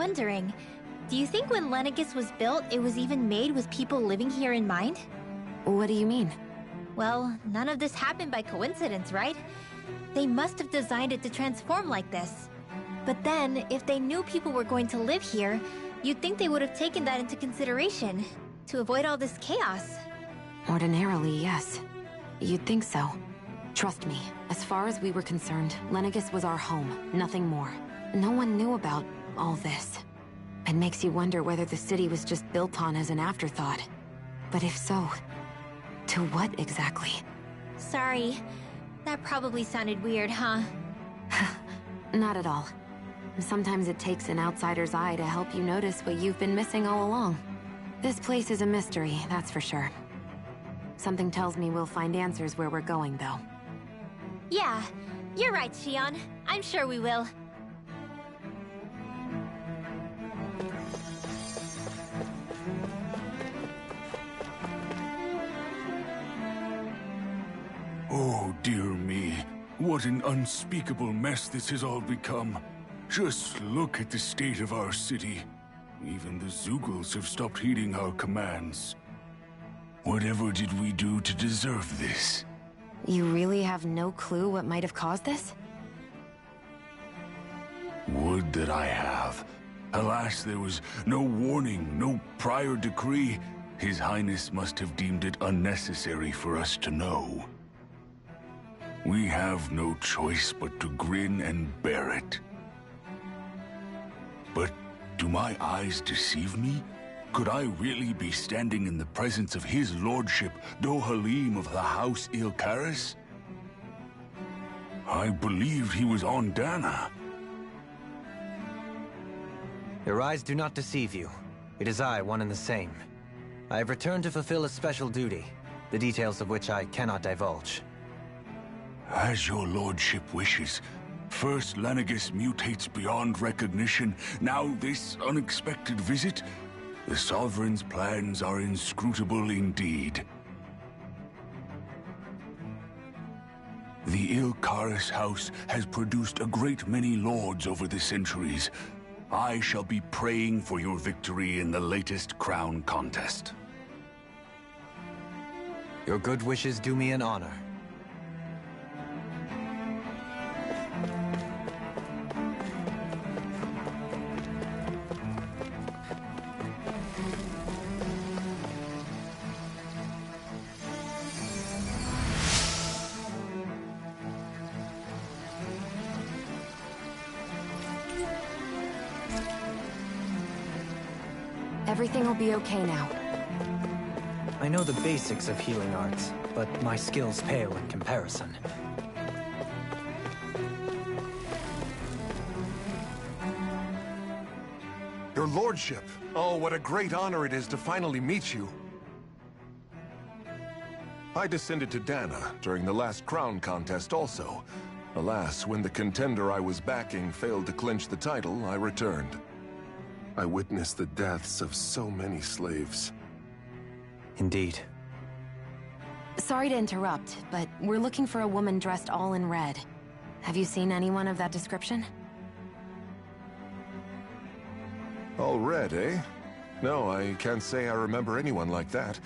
wondering, do you think when Lenegis was built, it was even made with people living here in mind? What do you mean? Well, none of this happened by coincidence, right? They must have designed it to transform like this. But then, if they knew people were going to live here, you'd think they would have taken that into consideration, to avoid all this chaos. Ordinarily, yes. You'd think so. Trust me, as far as we were concerned, Lenegis was our home, nothing more. No one knew about all this. It makes you wonder whether the city was just built on as an afterthought. But if so, to what exactly? Sorry. That probably sounded weird, huh? Not at all. Sometimes it takes an outsider's eye to help you notice what you've been missing all along. This place is a mystery, that's for sure. Something tells me we'll find answers where we're going, though. Yeah, you're right, Xion. I'm sure we will. Oh, dear me. What an unspeakable mess this has all become. Just look at the state of our city. Even the Zeugles have stopped heeding our commands. Whatever did we do to deserve this? You really have no clue what might have caused this? Would that I have. Alas, there was no warning, no prior decree. His Highness must have deemed it unnecessary for us to know. We have no choice but to grin and bear it. But do my eyes deceive me? Could I really be standing in the presence of his lordship, Dohalim of the House Ilkaris? I believed he was on Dana. Your eyes do not deceive you. It is I, one and the same. I have returned to fulfill a special duty, the details of which I cannot divulge. As your lordship wishes. First Lenegis mutates beyond recognition, now this unexpected visit. The Sovereign's plans are inscrutable indeed. The Ilkaris House has produced a great many lords over the centuries. I shall be praying for your victory in the latest crown contest. Your good wishes do me an honor. Everything will be okay now. I know the basics of healing arts, but my skills pale in comparison. Your lordship! Oh, what a great honor it is to finally meet you! I descended to Dana during the last crown contest also. Alas, when the contender I was backing failed to clinch the title, I returned. I witnessed the deaths of so many slaves. Indeed. Sorry to interrupt, but we're looking for a woman dressed all in red. Have you seen anyone of that description? All red, eh? No, I can't say I remember anyone like that.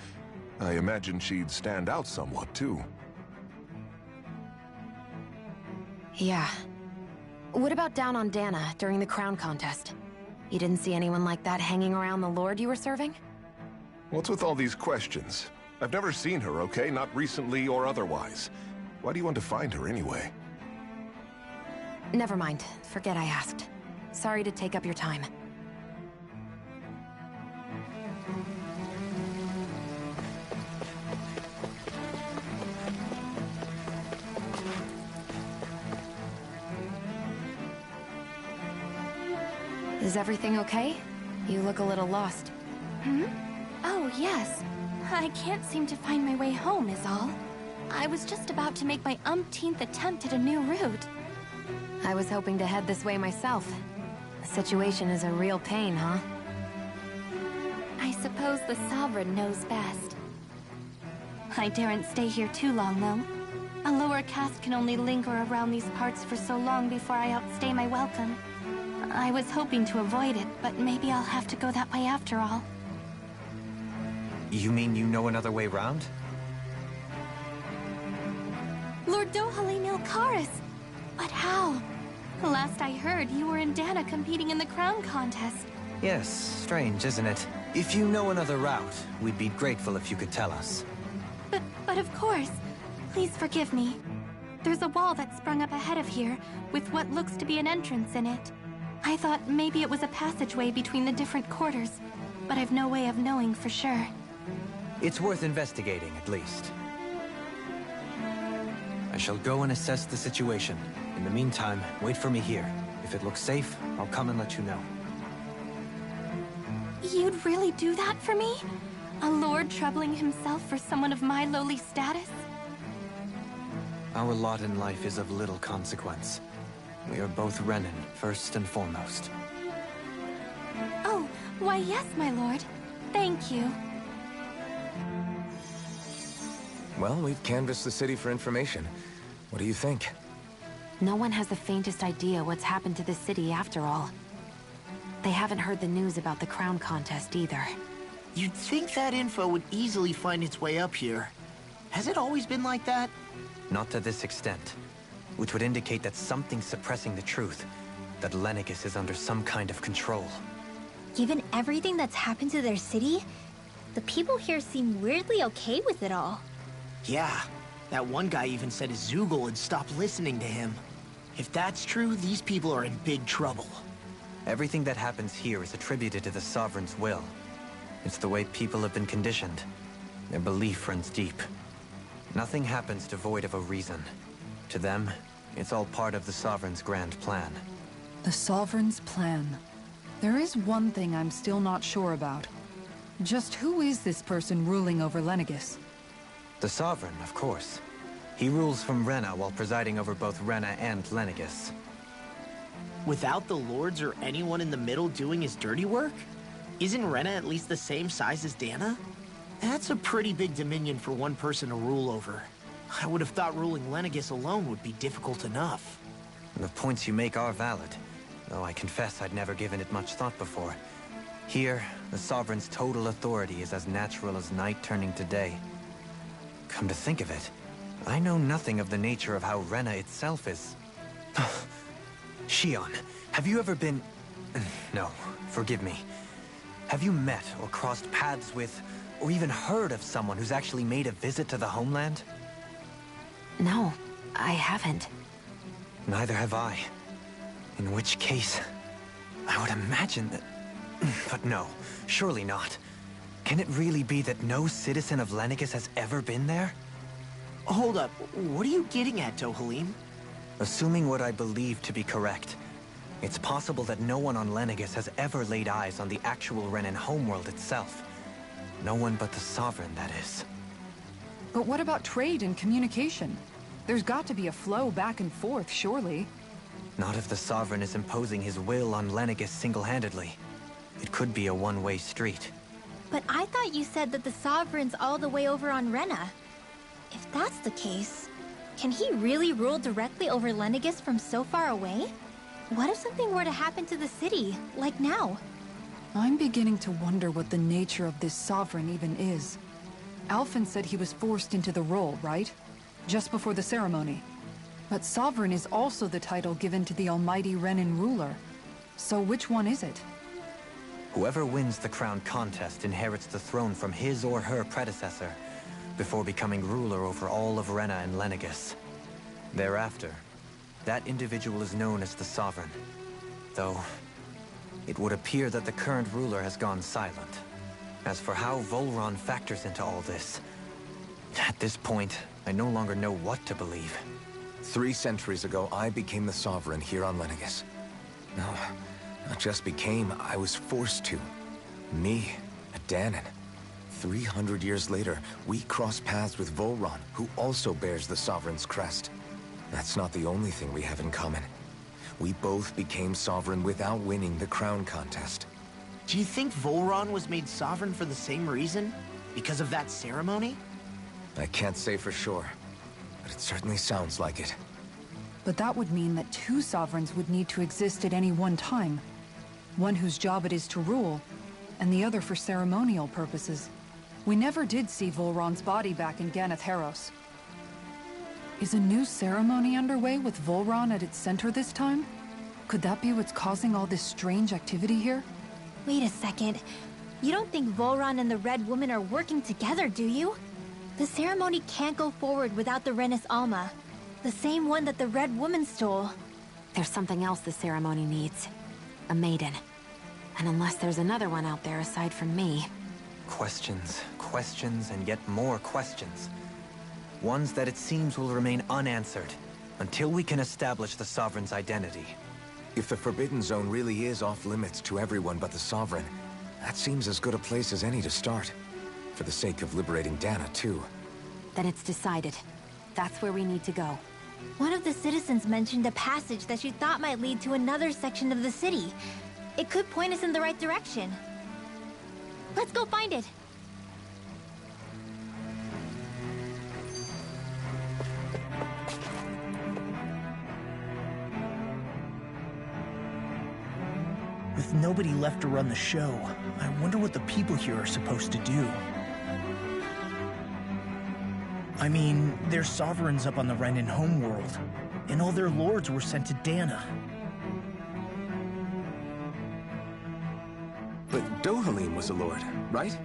I imagine she'd stand out somewhat, too. Yeah. What about down on Dana during the crown contest? You didn't see anyone like that hanging around the lord you were serving? What's with all these questions? I've never seen her, okay? Not recently or otherwise. Why do you want to find her anyway? Never mind. Forget I asked. Sorry to take up your time. Is everything okay? You look a little lost. Oh, yes. I can't seem to find my way home, is all. I was just about to make my umpteenth attempt at a new route. I was hoping to head this way myself. The situation is a real pain, huh? I suppose the Sovereign knows best. I daren't stay here too long, though. A lower caste can only linger around these parts for so long before I outstay my welcome. I was hoping to avoid it, but maybe I'll have to go that way after all. You mean you know another way round? Lord Dohalim Ilkaris! But how? Last I heard, you were in Dana competing in the crown contest. Yes, strange, isn't it? If you know another route, we'd be grateful if you could tell us. But of course. Please forgive me. There's a wall that sprung up ahead of here, with what looks to be an entrance in it. I thought maybe it was a passageway between the different quarters, but I've no way of knowing for sure. It's worth investigating, at least. I shall go and assess the situation. In the meantime, wait for me here. If it looks safe, I'll come and let you know. You'd really do that for me? A lord troubling himself for someone of my lowly status? Our lot in life is of little consequence. We are both Renan, first and foremost. Oh, why yes, my lord. Thank you. Well, we've canvassed the city for information. What do you think? No one has the faintest idea what's happened to the city after all. They haven't heard the news about the crown contest either. You'd think that info would easily find its way up here. Has it always been like that? Not to this extent. Which would indicate that something's suppressing the truth. That Lenegis is under some kind of control. Given everything that's happened to their city, the people here seem weirdly okay with it all. Yeah, that one guy even said his Zoogle had stopped listening to him. If that's true, these people are in big trouble. Everything that happens here is attributed to the Sovereign's will. It's the way people have been conditioned. Their belief runs deep. Nothing happens devoid of a reason. To them, it's all part of the Sovereign's grand plan. The Sovereign's plan. There is one thing I'm still not sure about. Just who is this person ruling over Lenegis? The Sovereign, of course. He rules from Rena while presiding over both Rena and Lenegis. Without the lords or anyone in the middle doing his dirty work? Isn't Rena at least the same size as Dana? That's a pretty big dominion for one person to rule over. I would have thought ruling Lenegis alone would be difficult enough. The points you make are valid, though I confess I'd never given it much thought before. Here, the Sovereign's total authority is as natural as night turning to day. Come to think of it, I know nothing of the nature of how Rena itself is. Shion, have you ever been... No, forgive me. Have you met or crossed paths with, or even heard of someone who's actually made a visit to the homeland? No, I haven't. Neither have I. In which case, I would imagine that... But no, surely not. Can it really be that no citizen of Lenegis has ever been there? Hold up, what are you getting at, Dohalim? Assuming what I believe to be correct, it's possible that no one on Lenegis has ever laid eyes on the actual Renan homeworld itself. No one but the Sovereign, that is. But what about trade and communication? There's got to be a flow back and forth, surely. Not if the Sovereign is imposing his will on Lenegis single-handedly. It could be a one-way street. But I thought you said that the Sovereign's all the way over on Rena. If that's the case, can he really rule directly over Lenegis from so far away? What if something were to happen to the city, like now? I'm beginning to wonder what the nature of this Sovereign even is. Alphen said he was forced into the role, right? Just before the ceremony. But Sovereign is also the title given to the almighty Renan ruler. So which one is it? Whoever wins the crown contest inherits the throne from his or her predecessor, before becoming ruler over all of Rena and Lenegis. Thereafter, that individual is known as the Sovereign. Though, it would appear that the current ruler has gone silent. As for how Volron factors into all this, at this point, I no longer know what to believe. 3 centuries ago, I became the Sovereign here on Lenegis. No, not just became, I was forced to. Me, a Danan. 300 years later, we cross paths with Volron, who also bears the Sovereign's crest. That's not the only thing we have in common. We both became Sovereign without winning the crown contest. Do you think Volron was made Sovereign for the same reason? Because of that ceremony? I can't say for sure, but it certainly sounds like it. But that would mean that two sovereigns would need to exist at any one time. One whose job it is to rule, and the other for ceremonial purposes. We never did see Volron's body back in Ganath Haros. Is a new ceremony underway with Volron at its center this time? Could that be what's causing all this strange activity here? Wait a second. You don't think Volron and the Red Woman are working together, do you? The ceremony can't go forward without the Renis Alma. The same one that the Red Woman stole. There's something else the ceremony needs. A maiden. And unless there's another one out there aside from me... Questions, questions, and yet more questions. Ones that it seems will remain unanswered until we can establish the Sovereign's identity. If the Forbidden Zone really is off-limits to everyone but the Sovereign, that seems as good a place as any to start. For the sake of liberating Dana, too. Then it's decided. That's where we need to go. One of the citizens mentioned a passage that she thought might lead to another section of the city. It could point us in the right direction. Let's go find it! With nobody left to run the show, I wonder what the people here are supposed to do. I mean, there's sovereigns up on the Renan homeworld, and all their lords were sent to Dana. But Dohalim was a lord, right?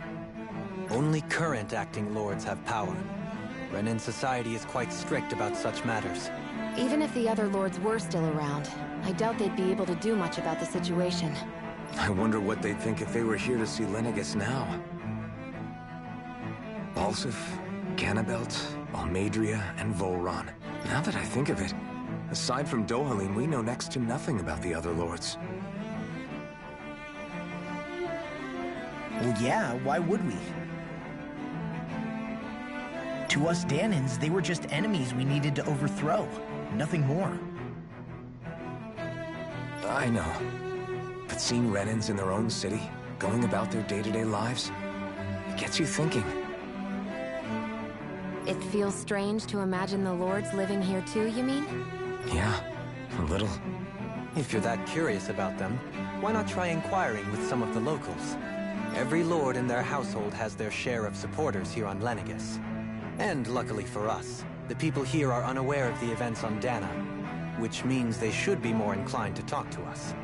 Only current acting lords have power. Renan society is quite strict about such matters. Even if the other lords were still around, I doubt they'd be able to do much about the situation. I wonder what they'd think if they were here to see Lenegis now. Balsif, Ganabelt, Almadria, and Volron. Now that I think of it, aside from Dohalim, we know next to nothing about the other lords. Well, yeah, why would we? To us Danans, they were just enemies we needed to overthrow. Nothing more. I know. But seeing Renans in their own city, going about their day-to-day lives, it gets you thinking. It feels strange to imagine the lords living here too, you mean? Yeah, a little. If you're that curious about them, why not try inquiring with some of the locals? Every lord in their household has their share of supporters here on Lenegis. And luckily for us, the people here are unaware of the events on Dana, which means they should be more inclined to talk to us.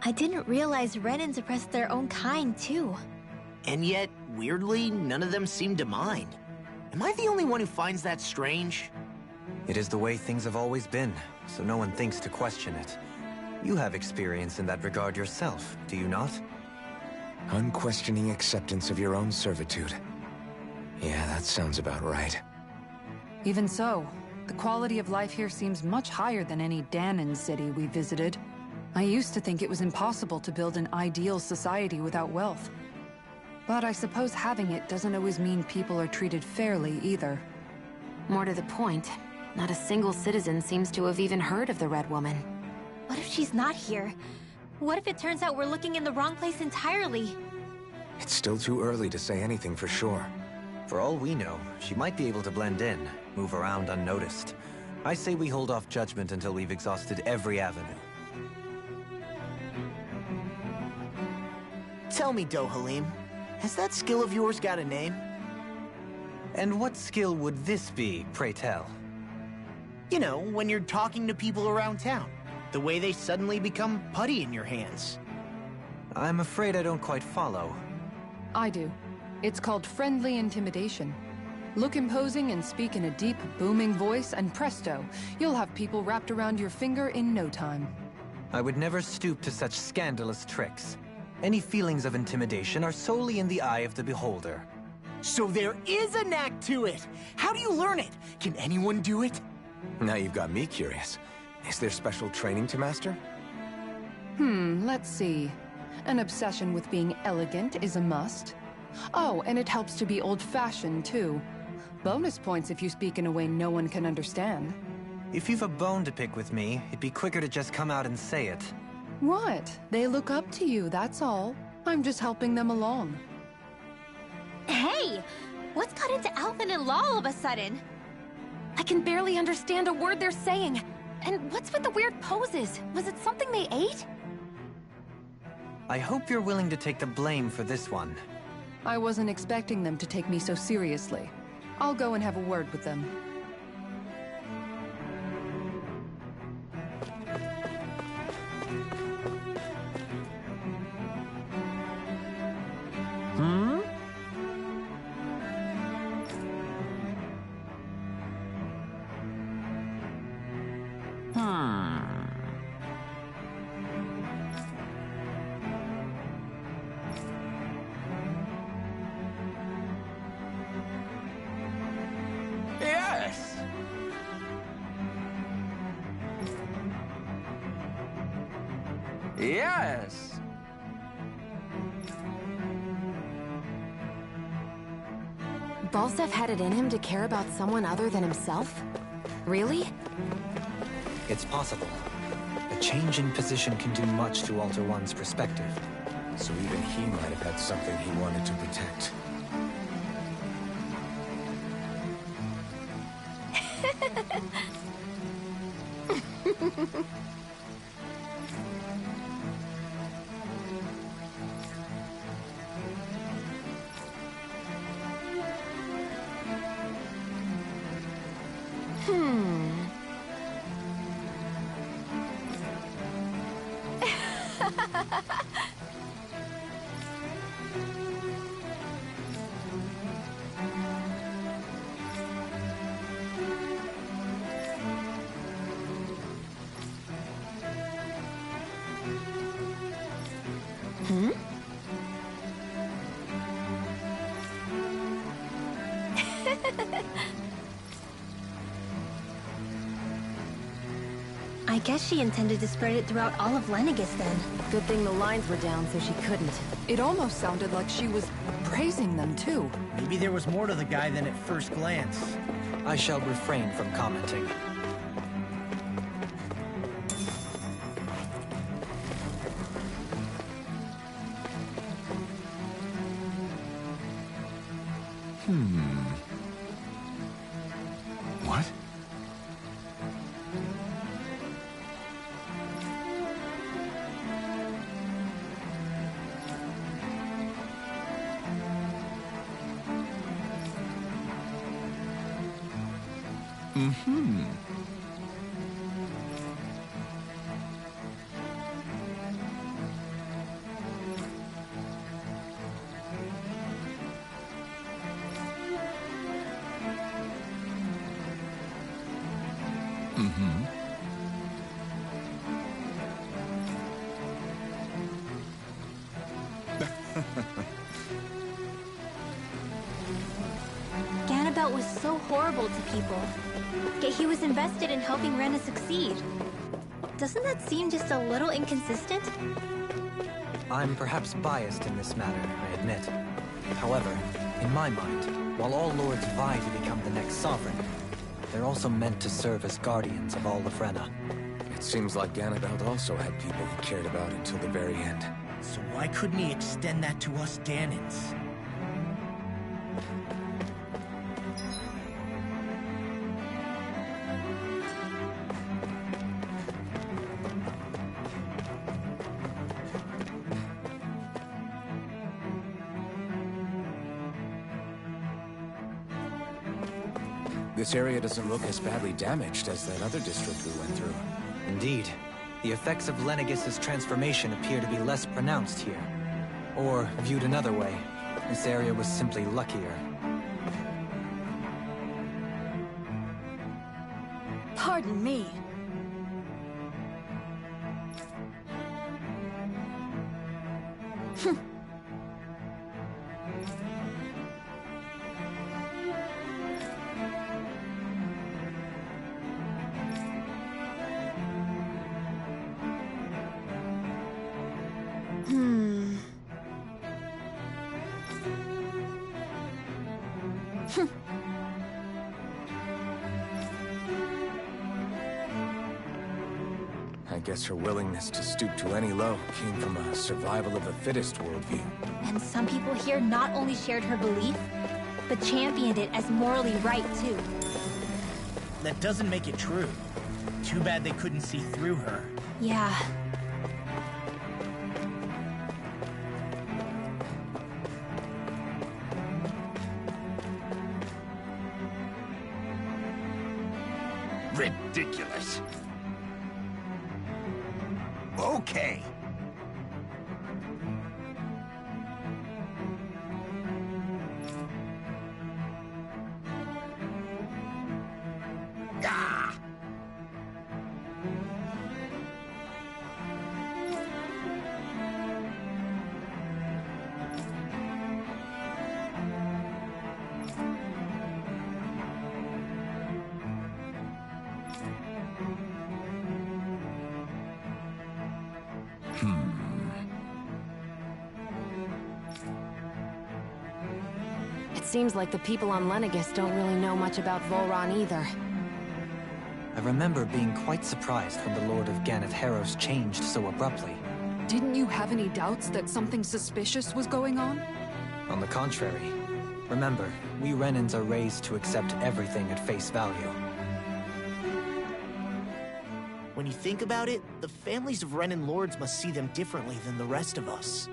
I didn't realize Renans oppressed their own kind, too. And yet, weirdly, none of them seem to mind. Am I the only one who finds that strange? It is the way things have always been, so no one thinks to question it. You have experience in that regard yourself, do you not? Unquestioning acceptance of your own servitude. Yeah, that sounds about right. Even so, the quality of life here seems much higher than any Danan city we visited. I used to think it was impossible to build an ideal society without wealth. But I suppose having it doesn't always mean people are treated fairly either. More to the point, not a single citizen seems to have even heard of the Red Woman. What if she's not here? What if it turns out we're looking in the wrong place entirely? It's still too early to say anything for sure. For all we know, she might be able to blend in, move around unnoticed. I say we hold off judgment until we've exhausted every avenue. Tell me, Dohalim, has that skill of yours got a name? And what skill would this be, pray tell? You know, when you're talking to people around town. The way they suddenly become putty in your hands. I'm afraid I don't quite follow. I do. It's called friendly intimidation. Look imposing and speak in a deep, booming voice, and presto, you'll have people wrapped around your finger in no time. I would never stoop to such scandalous tricks. Any feelings of intimidation are solely in the eye of the beholder. So there is a knack to it! How do you learn it? Can anyone do it? Now you've got me curious. Is there special training to master? Let's see. An obsession with being elegant is a must. Oh, and it helps to be old-fashioned, too. Bonus points if you speak in a way no one can understand. If you've a bone to pick with me, it'd be quicker to just come out and say it. What? They look up to you, that's all. I'm just helping them along. Hey! What's got into Alvin and Law all of a sudden? I can barely understand a word they're saying. And what's with the weird poses? Was it something they ate? I hope you're willing to take the blame for this one. I wasn't expecting them to take me so seriously. I'll go and have a word with them. Yes! Yes! Balseph had it in him to care about someone other than himself? Really? It's possible. A change in position can do much to alter one's perspective. So even he might have had something he wanted to protect. I guess she intended to spread it throughout all of Lenegis then. Good thing the lines were down so she couldn't. It almost sounded like she was praising them too. Maybe there was more to the guy than at first glance. I shall refrain from commenting. What? Ganabelt was so horrible to people. Yet he was invested in helping Rena succeed. Doesn't that seem just a little inconsistent? I'm perhaps biased in this matter, I admit. However, in my mind, while all lords vie to become the next sovereign, they're also meant to serve as guardians of all of Rena. It seems like Ganabelt also had people he cared about until the very end. So why couldn't he extend that to us Danans? This area doesn't look as badly damaged as that other district we went through. Indeed, the effects of Lenegis's transformation appear to be less pronounced here. Or, viewed another way, this area was simply luckier. Pardon me. guess her willingness to stoop to any low came from a survival of the fittest worldview. And some people here not only shared her belief, but championed it as morally right, too. That doesn't make it true. Too bad they couldn't see through her. Yeah. Ridiculous. Okay. Ah! It seems like the people on Lenegis don't really know much about Volron either. I remember being quite surprised when the Lord of Ganeth Heros changed so abruptly. Didn't you have any doubts that something suspicious was going on? On the contrary. Remember, we Renans are raised to accept everything at face value. When you think about it, the families of Renan lords must see them differently than the rest of us.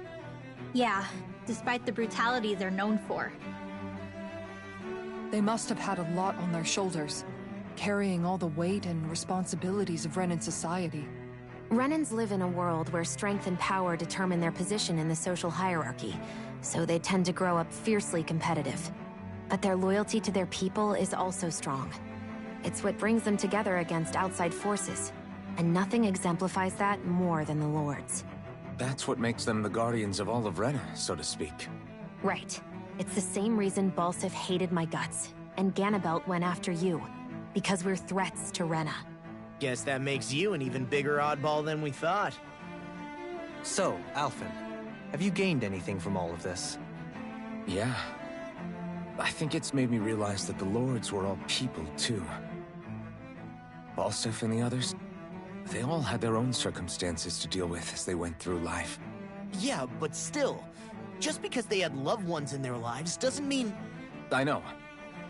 Yeah, despite the brutality they're known for. They must have had a lot on their shoulders, carrying all the weight and responsibilities of Renan society. Renans live in a world where strength and power determine their position in the social hierarchy, so they tend to grow up fiercely competitive. But their loyalty to their people is also strong. It's what brings them together against outside forces, and nothing exemplifies that more than the Lords. That's what makes them the guardians of all of Rena, so to speak. Right. It's the same reason Balsif hated my guts, and Ganabelt went after you. Because we're threats to Rena. Guess that makes you an even bigger oddball than we thought. So, Alphen, have you gained anything from all of this? Yeah. I think it's made me realize that the Lords were all people, too. Balsif and the others, they all had their own circumstances to deal with as they went through life. Yeah, but still, just because they had loved ones in their lives doesn't mean... I know.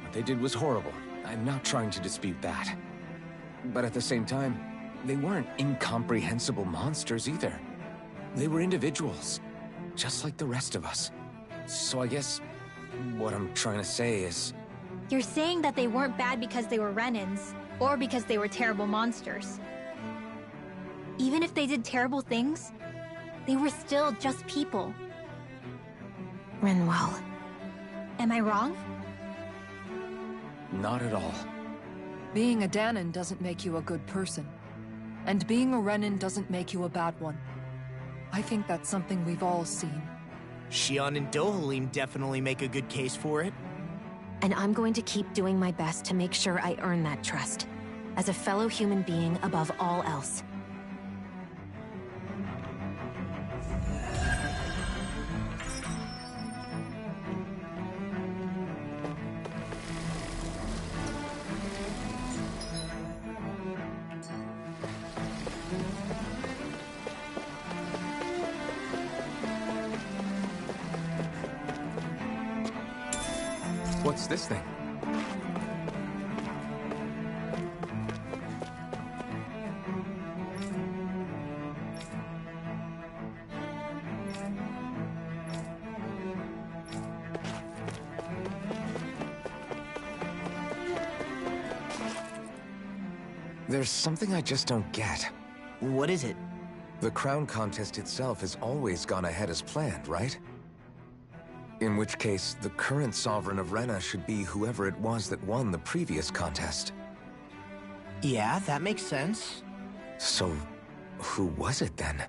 What they did was horrible. I'm not trying to dispute that. But at the same time, they weren't incomprehensible monsters either. They were individuals, just like the rest of us. So I guess what I'm trying to say is... You're saying that they weren't bad because they were Renans, or because they were terrible monsters. Even if they did terrible things, they were still just people. Rinwell. Am I wrong? Not at all. Being a Dahnan doesn't make you a good person. And being a Renan doesn't make you a bad one. I think that's something we've all seen. Xion and Dohalim definitely make a good case for it. And I'm going to keep doing my best to make sure I earn that trust. As a fellow human being above all else. What's this thing? There's something I just don't get. What is it? The crown contest itself has always gone ahead as planned, right? In which case, the current Sovereign of Rena should be whoever it was that won the previous contest. Yeah, that makes sense. So, who was it then?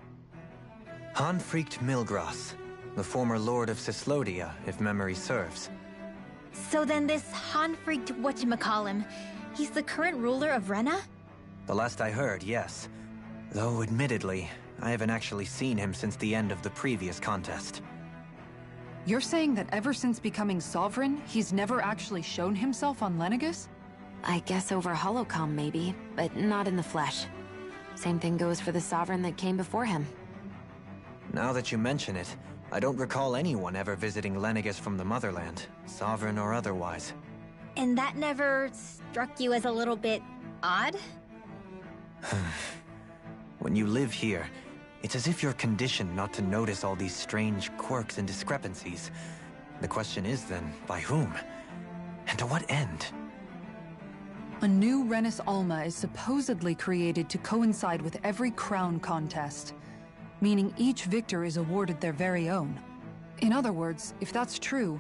Hanfried Milgrath, the former Lord of Cyslodia, if memory serves. So then this Hanfried whatchamacallem, he's the current ruler of Rena? The last I heard, yes. Though, admittedly, I haven't actually seen him since the end of the previous contest. You're saying that ever since becoming Sovereign, he's never actually shown himself on Lenegis? I guess over Holocom maybe, but not in the flesh. Same thing goes for the Sovereign that came before him. Now that you mention it, I don't recall anyone ever visiting Lenegis from the motherland, Sovereign or otherwise. And that never struck you as a little bit odd? When you live here, it's as if you're conditioned not to notice all these strange quirks and discrepancies. The question is then, by whom? And to what end? A new Renis Alma is supposedly created to coincide with every crown contest, meaning each victor is awarded their very own. In other words, if that's true,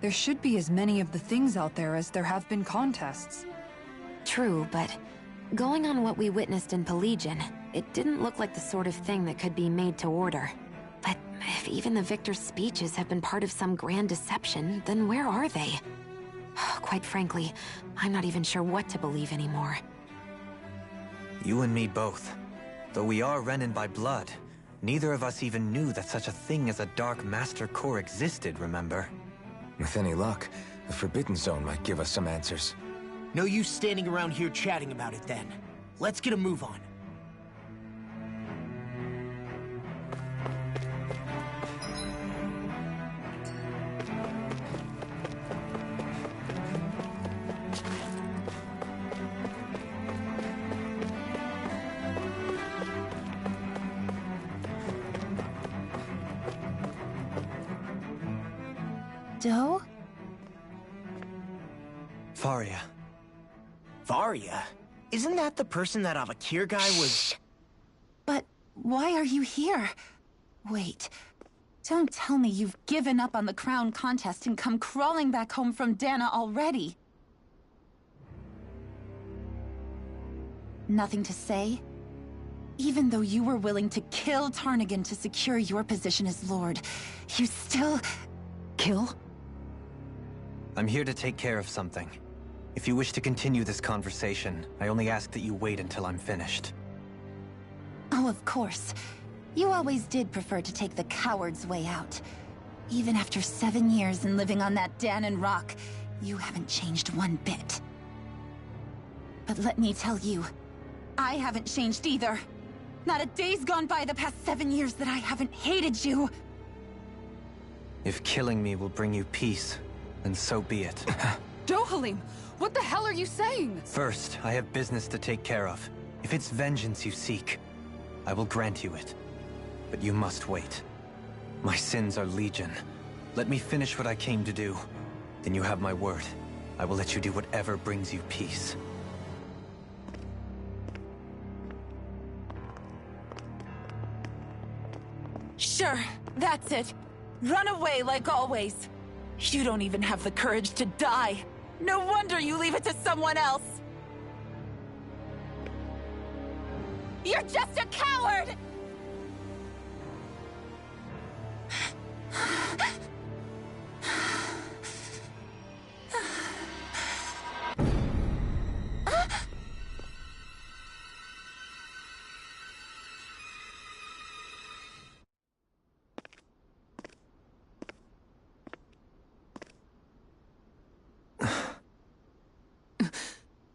there should be as many of the things out there as there have been contests. True, but going on what we witnessed in Pelegion, it didn't look like the sort of thing that could be made to order. But if even the victor's speeches have been part of some grand deception, then where are they? Quite frankly, I'm not even sure what to believe anymore. You and me both. Though we are Renin by blood, neither of us even knew that such a thing as a Dark Master Core existed, remember? With any luck, the Forbidden Zone might give us some answers. No use standing around here chatting about it then. Let's get a move on. Doe? Faria. Varia? Isn't that the person that Avakir guy was... But why are you here? Wait. Don't tell me you've given up on the crown contest and come crawling back home from Dana already. Nothing to say? Even though you were willing to kill Tarnigan to secure your position as Lord, you still... Kill? I'm here to take care of something. If you wish to continue this conversation, I only ask that you wait until I'm finished. Oh, of course. You always did prefer to take the coward's way out. Even after 7 years and living on that Danon rock, you haven't changed one bit. But let me tell you, I haven't changed either. Not a day's gone by the past 7 years that I haven't hated you. If killing me will bring you peace, then so be it. Dohalim, what the hell are you saying? First, I have business to take care of. If it's vengeance you seek, I will grant you it. But you must wait. My sins are legion. Let me finish what I came to do. Then you have my word. I will let you do whatever brings you peace. Sure, that's it. Run away like always. You don't even have the courage to die. No wonder you leave it to someone else. You're just a coward!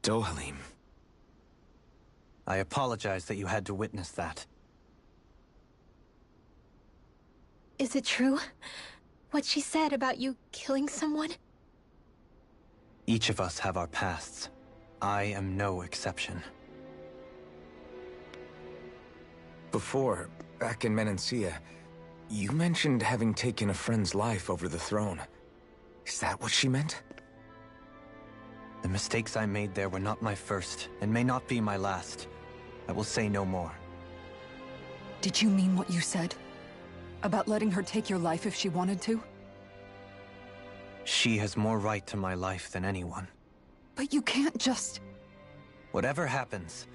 Dohalim. I apologize that you had to witness that. Is it true? What she said about you killing someone? Each of us have our pasts. I am no exception. Before, back in Menancia, you mentioned having taken a friend's life over the throne. Is that what she meant? The mistakes I made there were not my first, and may not be my last. I will say no more. Did you mean what you said? About letting her take your life if she wanted to? She has more right to my life than anyone. But you can't just... Whatever happens,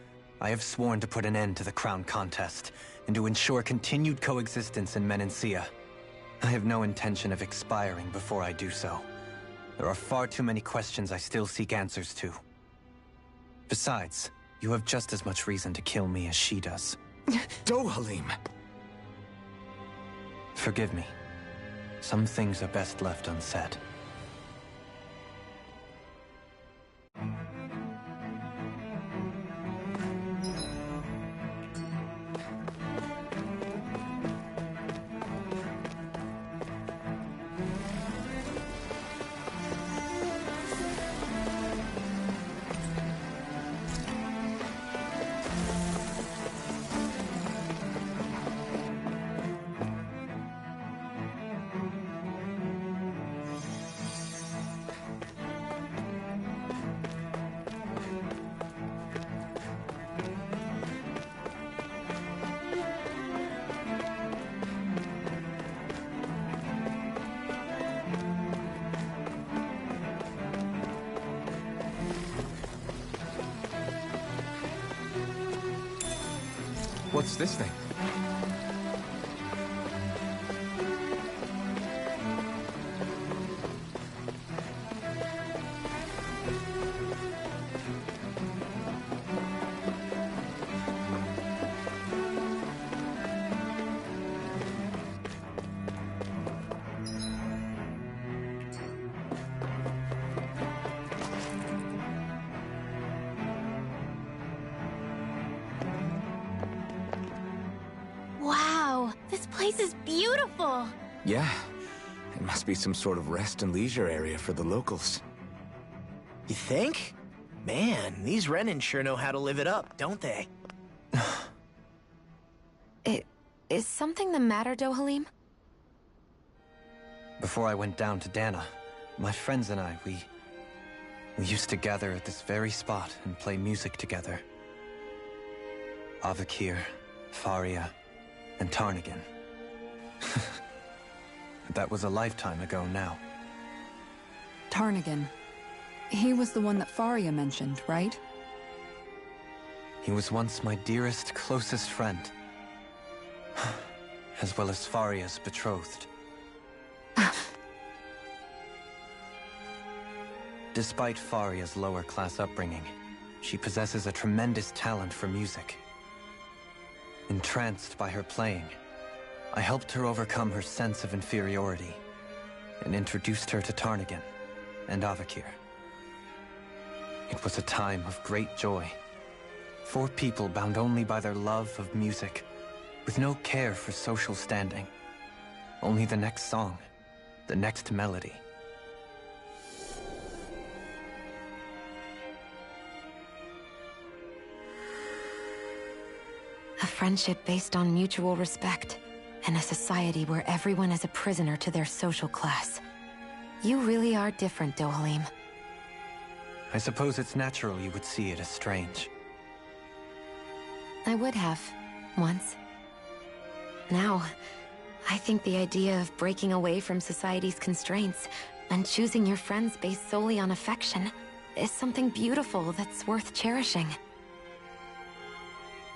I have sworn to put an end to the crown contest, and to ensure continued coexistence in Menancia. I have no intention of expiring before I do so. There are far too many questions I still seek answers to. Besides, you have just as much reason to kill me as she does. Dohalim! Forgive me. Some things are best left unsaid. What's this thing? Wow, this place is beautiful! Yeah. It must be some sort of rest and leisure area for the locals. You think? Man, these Renan sure know how to live it up, don't they? Is something the matter, Dohalim? Before I went down to Dana, my friends and I, we used to gather at this very spot and play music together. Avakir, Faria, and Tarnagin. That was a lifetime ago now. Tarnagin. He was the one that Faria mentioned, right? He was once my dearest, closest friend. As well as Faria's betrothed. Despite Faria's lower-class upbringing, she possesses a tremendous talent for music. Entranced by her playing, I helped her overcome her sense of inferiority and introduced her to Tarnagin and Avakir. It was a time of great joy. 4 people bound only by their love of music, with no care for social standing. Only the next song, the next melody. A friendship based on mutual respect, and a society where everyone is a prisoner to their social class. You really are different, Dohalim. I suppose it's natural you would see it as strange. I would have, once. Now, I think the idea of breaking away from society's constraints and choosing your friends based solely on affection is something beautiful that's worth cherishing.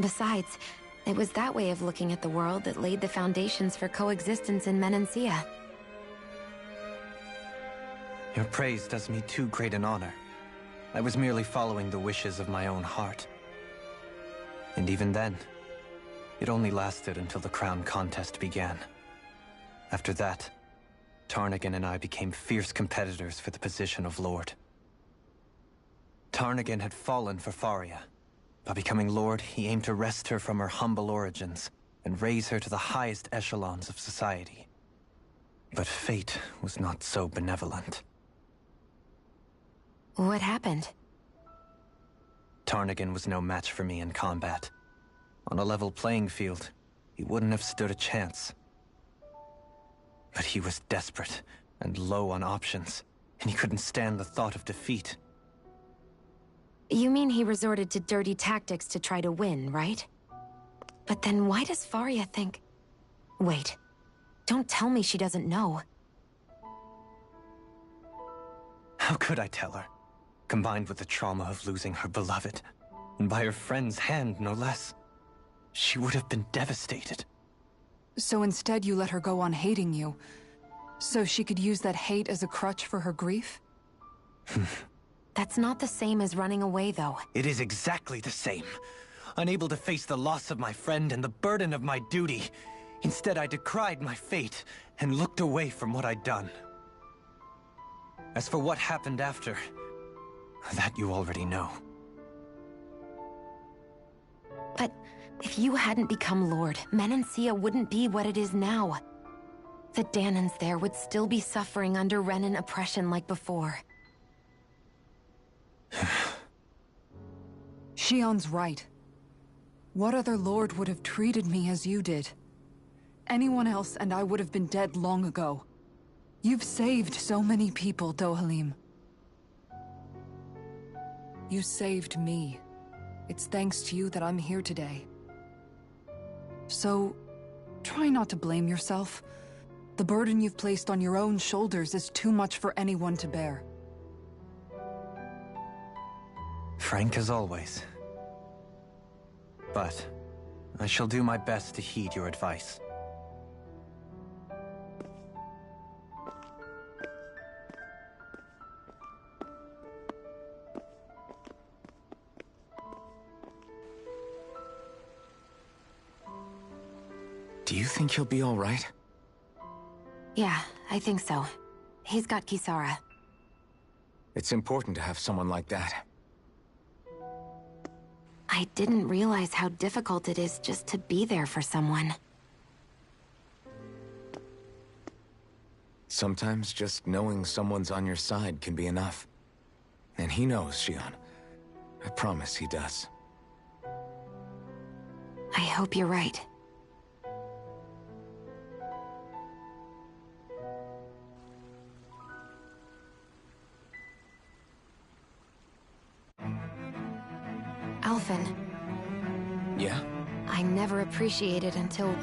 Besides, it was that way of looking at the world that laid the foundations for coexistence in Menancia. Your praise does me too great an honor. I was merely following the wishes of my own heart. And even then, it only lasted until the crown contest began. After that, Tarnagin and I became fierce competitors for the position of Lord. Tarnagin had fallen for Faria. By becoming Lord, he aimed to wrest her from her humble origins and raise her to the highest echelons of society. But fate was not so benevolent. What happened? Tarnagin was no match for me in combat. On a level playing field, he wouldn't have stood a chance. But he was desperate and low on options, and he couldn't stand the thought of defeat. You mean he resorted to dirty tactics to try to win, right? But then why does Faria think... Wait, don't tell me she doesn't know. How could I tell her? Combined with the trauma of losing her beloved, and by her friend's hand, no less. She would have been devastated. So instead you let her go on hating you, so she could use that hate as a crutch for her grief? That's not the same as running away, though. It is exactly the same. Unable to face the loss of my friend and the burden of my duty, instead I decried my fate and looked away from what I'd done. As for what happened after, that you already know. But if you hadn't become Lord, Menancia wouldn't be what it is now. The Danans there would still be suffering under Renan oppression like before. Shion's right. What other lord would have treated me as you did? Anyone else and I would have been dead long ago. You've saved so many people, Dohalim. You saved me. It's thanks to you that I'm here today. So, try not to blame yourself. The burden you've placed on your own shoulders is too much for anyone to bear. Frank as always. But I shall do my best to heed your advice. Do you think he'll be all right? Yeah, I think so. He's got Kisara. It's important to have someone like that. I didn't realize how difficult it is just to be there for someone. Sometimes just knowing someone's on your side can be enough. And he knows, Shion. I promise he does. I hope you're right. Alphen. Yeah? I never appreciated until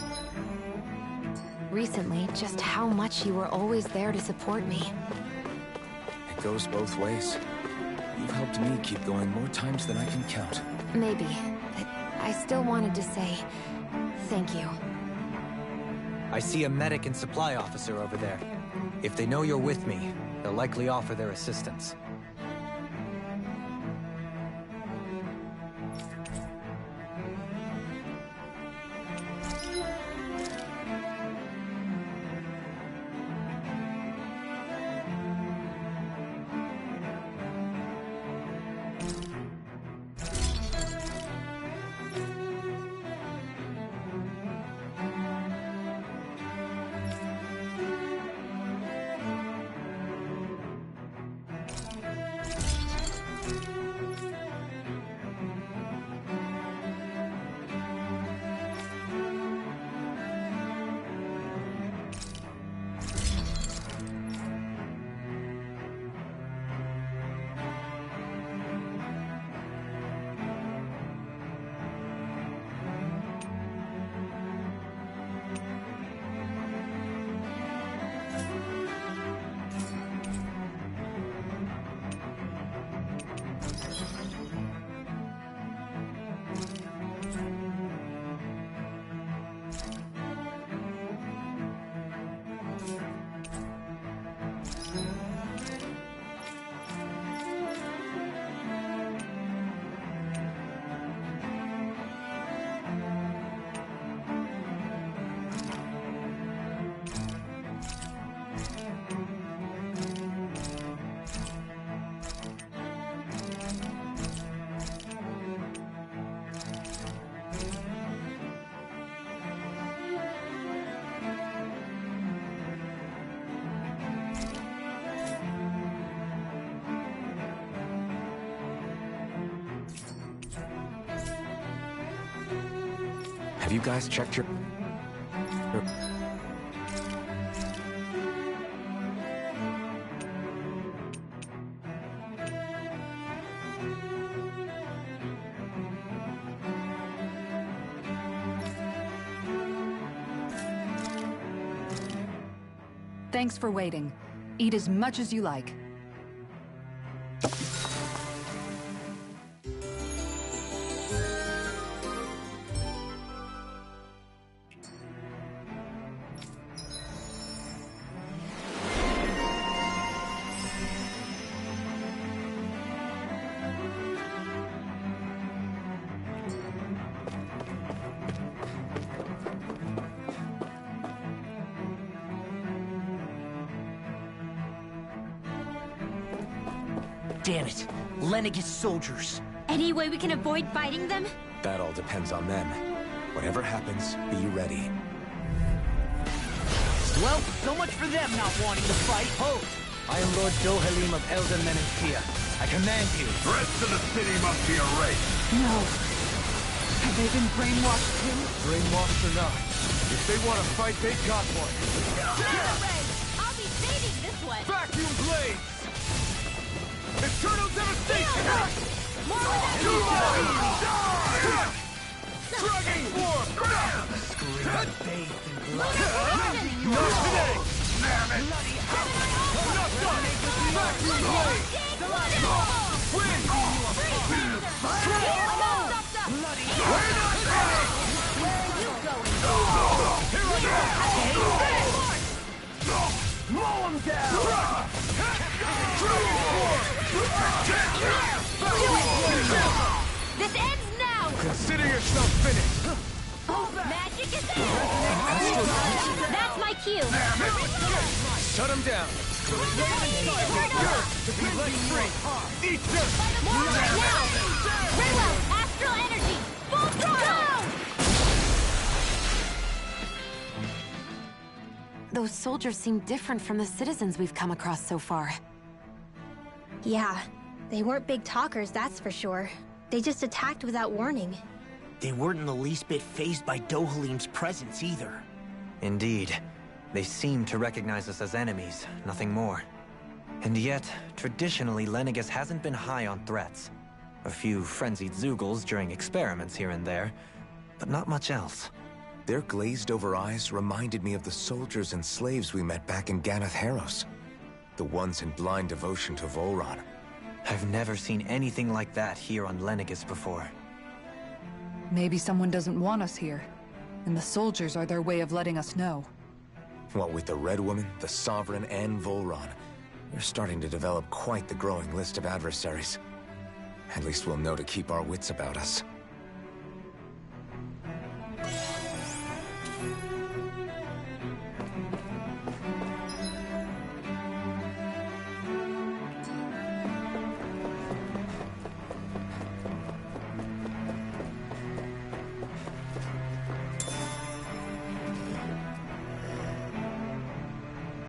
recently just how much you were always there to support me. It goes both ways. You've helped me keep going more times than I can count. Maybe, but I still wanted to say thank you. I see a medic and supply officer over there. If they know you're with me, they'll likely offer their assistance. Have you guys checked your... Thanks for waiting. Eat as much as you like. Damn it. Lenegis soldiers. Any way we can avoid fighting them? That all depends on them. Whatever happens, be ready. Well, so much for them not wanting to fight. Hold! I am Lord Dohalim of Elden Menethia. I command you. The rest of the city must be erased. No. Have they been brainwashed too? Brainwashed or not, if they want to fight, they got one. I'll be saving this one! Vacuum blades! Eternal devastation! More without Drugging form! bathed in blood. Not today! Bloody Enough done! Vacuum blades! Win! Bloody We're not ready! That's my cue. Shut him down. More right now. Very well. Astral energy. Full throttle. Those soldiers seem different from the citizens we've come across so far. Yeah, they weren't big talkers, that's for sure. They just attacked without warning. They weren't in the least bit fazed by Dohalim's presence either. Indeed. They seem to recognize us as enemies, nothing more. And yet, traditionally, Lenegis hasn't been high on threats. A few frenzied Zeugles during experiments here and there, but not much else. Their glazed-over eyes reminded me of the soldiers and slaves we met back in Ganath Haros. The ones in blind devotion to Volron. I've never seen anything like that here on Lenegis before. Maybe someone doesn't want us here, and the soldiers are their way of letting us know. What with the Red Woman, the Sovereign, and Volron, we're starting to develop quite the growing list of adversaries. At least we'll know to keep our wits about us.